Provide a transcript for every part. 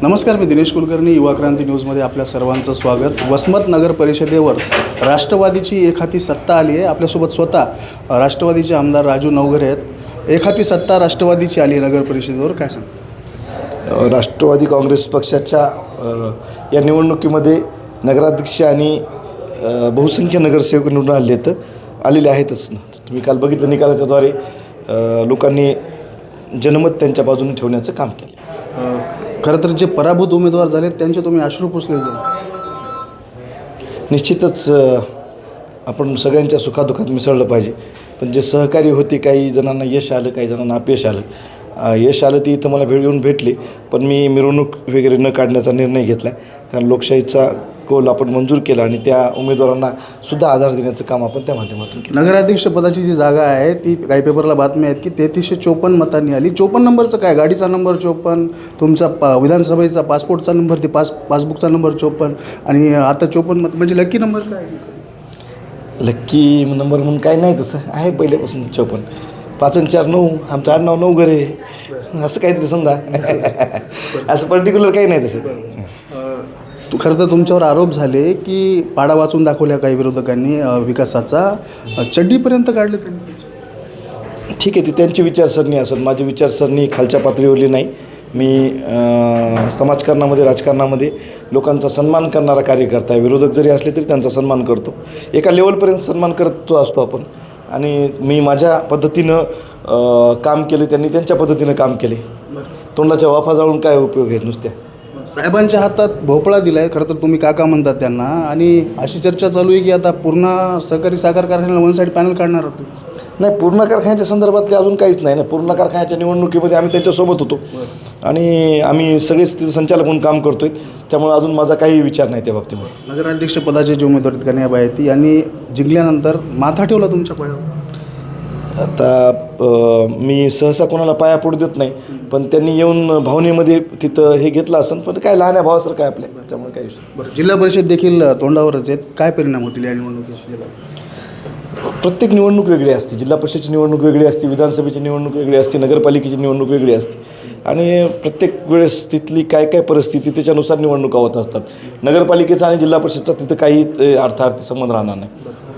नमस्कार, मी दिनेश कुलकर्णी. युवा क्रांती न्यूजमध्ये आपल्या सर्वांचं स्वागत. वसमत नगर परिषदेवर राष्ट्रवादीची एकहाती सत्ता आली आहे. आपल्यासोबत स्वतः राष्ट्रवादीचे आमदार राजू नवघरे आहेत. एकहाती सत्ता राष्ट्रवादीची आली आहे नगर परिषदेवर, काय सांग? राष्ट्रवादी काँग्रेस पक्षाच्या या निवडणुकीमध्ये नगराध्यक्ष आणि बहुसंख्य नगरसेवक निवडून आलेले आहेतच ना. तुम्ही काल बघितलं, निकालाच्याद्वारे लोकांनी जनमत त्यांच्या बाजूने ठेवण्याचं काम केलं. खरं तर जे पराभूत उमेदवार झाले त्यांचे तुम्ही अश्रू पुसले जाईल. निश्चितच आपण सगळ्यांच्या सुखादुखात मिसळलं पाहिजे. पण जे सहकारी होते, काही जणांना यश आलं, काही जणांना अपयश आलं. यश आलं ती इथं मला येऊन भेटले, पण मी मिरवणूक वगैरे न काढण्याचा निर्णय घेतला. कारण लोकशाहीचा कौल आपण मंजूर केला आणि त्या उमेदवारांना सुद्धा आधार देण्याचं काम आपण त्या माध्यमातून केलं. नगराध्यक्ष पदाची जी जागा आहे ती काही पेपरला बातम्या आहेत की 3354 मतांनी आली. 54 नंबरचं काय? गाडीचा नंबर 54, तुमचा विधानसभेचा पासपोर्टचा नंबर, ते पासबुकचा नंबर 54 आणि आता 54 मत, म्हणजे लकी नंबर काय? लक्की नंबर म्हणून काय नाही, तसं आहे पहिल्यापासून 54. 5 आणि 4 9, आमचं आडनाव नवघरे, असं काहीतरी समजा. असं पर्टिक्युलर काही नाही तसं. खरं तर तुमच्यावर आरोप झाले की पाडा वाचून दाखवल्या काही विरोधकांनी विकासाचा, चड्डीपर्यंत काढले त्यांनी. ठीक आहे, ती त्यांची विचारसरणी असेल. माझी विचारसरणी खालच्या पातळीवरली नाही. मी समाजकारणामध्ये, राजकारणामध्ये लोकांचा सन्मान करणारा कार्यकर्ता आहे. विरोधक जरी असले तरी त्यांचा सन्मान करतो. एका लेवलपर्यंत सन्मान करतो असतो आपण. आणि मी माझ्या पद्धतीनं काम केले, त्यांनी त्यांच्या पद्धतीनं काम केले. तोंडाच्या वाफा जाळून काय उपयोग आहे नुसत्या. साहेबांच्या हातात भोपळा दिला आहे, खरं तर तुम्ही काका म्हणतात त्यांना, आणि अशी चर्चा चालू आहे की आता पूर्ण सहकारी साखर कारखान्याला वन साईड पॅनल काढणार होतो. नाही, पूर्ण कारखान्याच्या संदर्भातले अजून काहीच नाही ना. पूर्ण कारखान्याच्या निवडणुकीमध्ये आम्ही त्यांच्यासोबत होतो आणि आम्ही सगळेच तिथं संचालक म्हणून काम करतो आहे. त्यामुळे अजून माझा काही विचार नाही त्या बाबतीमध्ये. नगराध्यक्ष पदाचे जे उमेदवार आहेत कन्याबाई, ती यांनी जिंकल्यानंतर माथा ठेवला तुमच्या पायावर. आता मी सहसा कोणाला पाया पडू देत नाही, पण त्यांनी येऊन भावनेमध्ये तिथं हे घेतलं असेल. पण काय लहान आहे भावासारखं काय आपल्या, त्यामुळे काय विषय. बरं, जिल्हा परिषद देखील तोंडावरच आहेत. काय परिणाम होतील या निवडणुकीचे? प्रत्येक निवडणूक वेगळी असते. जिल्हा परिषदेची निवडणूक वेगळी असते, विधानसभेची निवडणूक वेगळी असते, नगरपालिकेची निवडणूक वेगळी असते. आणि प्रत्येक वेळेस तिथली काय काय परिस्थिती त्याच्यानुसार निवडणुका होत असतात. नगरपालिकेचा आणि जिल्हा परिषदचा तिथं काही अर्थार्थी संबंध राहणार नाही.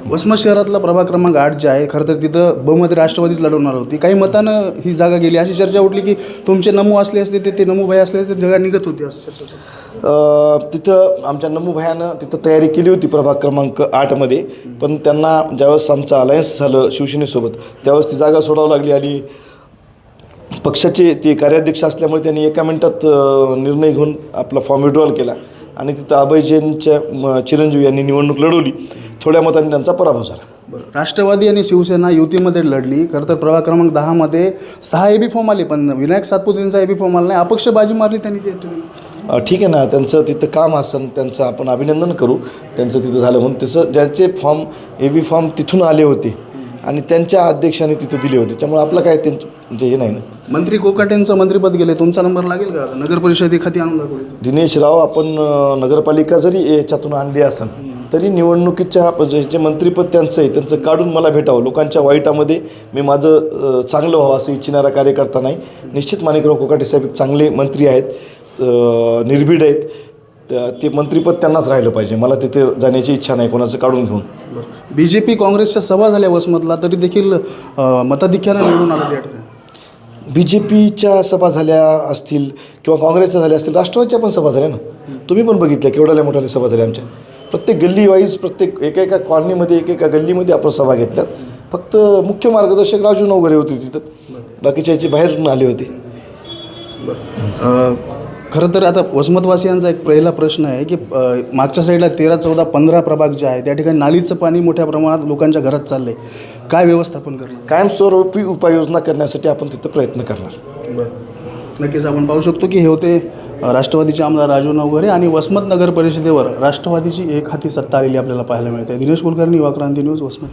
वसमत शहरातला प्रभाग क्रमांक 8 जे आहे, खरं तर तिथं बहुमती राष्ट्रवादीच लढवणार होती. काही मतानं ही जागा गेली, अशी चर्चा उठली की तुमचे नमू असले असते, ते नमूभाई असले असते, जगा निघत होती असं चर्चा. तिथं आमच्या नमूभायानं तिथं तयारी केली होती प्रभाग क्रमांक 8मध्ये. पण त्यांना ज्यावेळेस आमचं अलायन्स झालं शिवसेनेसोबत, त्यावेळेस ती जागा सोडावं लागली. आणि पक्षाचे ते कार्याध्यक्ष असल्यामुळे त्यांनी एका मिनिटात निर्णय घेऊन आपला फॉर्म विड्रॉल केला आणि तिथं अभय जैनच्या चिरंजीव यांनी निवडणूक लढवली. थोड्या मतांनी त्यांचा पराभव झाला. बरं, राष्ट्रवादी आणि शिवसेना युतीमध्ये लढली. खरं तर प्रभाग क्रमांक 10मध्ये 6 एबी फॉर्म आले, पण विनायक सातपुतेंचा एबी फॉर्म आला नाही. अपक्ष बाजी मारली त्यांनी. ठीक आहे ना, त्यांचं तिथं काम असेल, त्यांचं आपण अभिनंदन करू. त्यांचं तिथं झालं म्हणून. तसं ज्यांचे फॉर्म एबी फॉर्म तिथून आले होते आणि त्यांच्या अध्यक्षांनी तिथं दिले होते, त्यामुळे आपलं काय त्यांचं म्हणजे हे नाही ना. मंत्री कोकाटेंचं मंत्रिपद गेले, तुमचा नंबर लागेल का? नगर परिषद एखादी आणून दाखवली. दिनेश राव, आपण नगरपालिका जरी याच्यातून आणली असेल तरी निवडणुकीच्या जे मंत्रिपद त्यांचं आहे, त्यांचं काढून मला भेटावं. लोकांच्या वाईटामध्ये मी माझं चांगलं व्हावं असं इच्छिणारा कार्यकर्ता नाही. निश्चित माणिकराव कोकाटे साहेब चांगले मंत्री आहेत, निर्भीड आहेत. ते मंत्रिपद त्यांनाच राहिलं पाहिजे. मला तिथे जाण्याची इच्छा नाही कोणाचं काढून घेऊन. BJP काँग्रेसच्या सभा झाल्या वसमतला, तरी देखील मताधिक्यानं निवडून आलं त्या ठिकाणी. BJPच्या सभा झाल्या असतील किंवा काँग्रेसच्या झाल्या असतील, राष्ट्रवादीच्या पण सभा झाल्या ना. तुम्ही पण बघितल्या केवढ्या मोठ्या सभा झाल्या आमच्या. प्रत्येक गल्ली वाईज, प्रत्येक एकेका कॉलनीमध्ये, एकेका गल्लीमध्ये आपण सभा घेतल्यात. फक्त मुख्य मार्गदर्शक राजू नवघरे होते तिथं, बाकीच्या याची बाहेरून आले होते. खरं तर आता वसमतवासियांचा एक पहिला प्रश्न आहे की मागच्या साईडला 13, 14, 15 प्रभाग जे आहे त्या ठिकाणी नालीचं पाणी मोठ्या प्रमाणात लोकांच्या घरात चाललं आहे. काय व्यवस्थापन करणार? कायमस्वरूपी उपाययोजना करण्यासाठी आपण तिथं प्रयत्न करणार. बरं, नक्कीच आपण पाहू शकतो की हे होते राष्ट्रवादीचे आमदार राजू नवघरे. आणि वसमत नगर परिषदेवर राष्ट्रवादीची एकहाती सत्ता आलेली आपल्याला पाहायला मिळते. दिनेश कुलकर्णी, युवा क्रांती न्यूज, वसमत.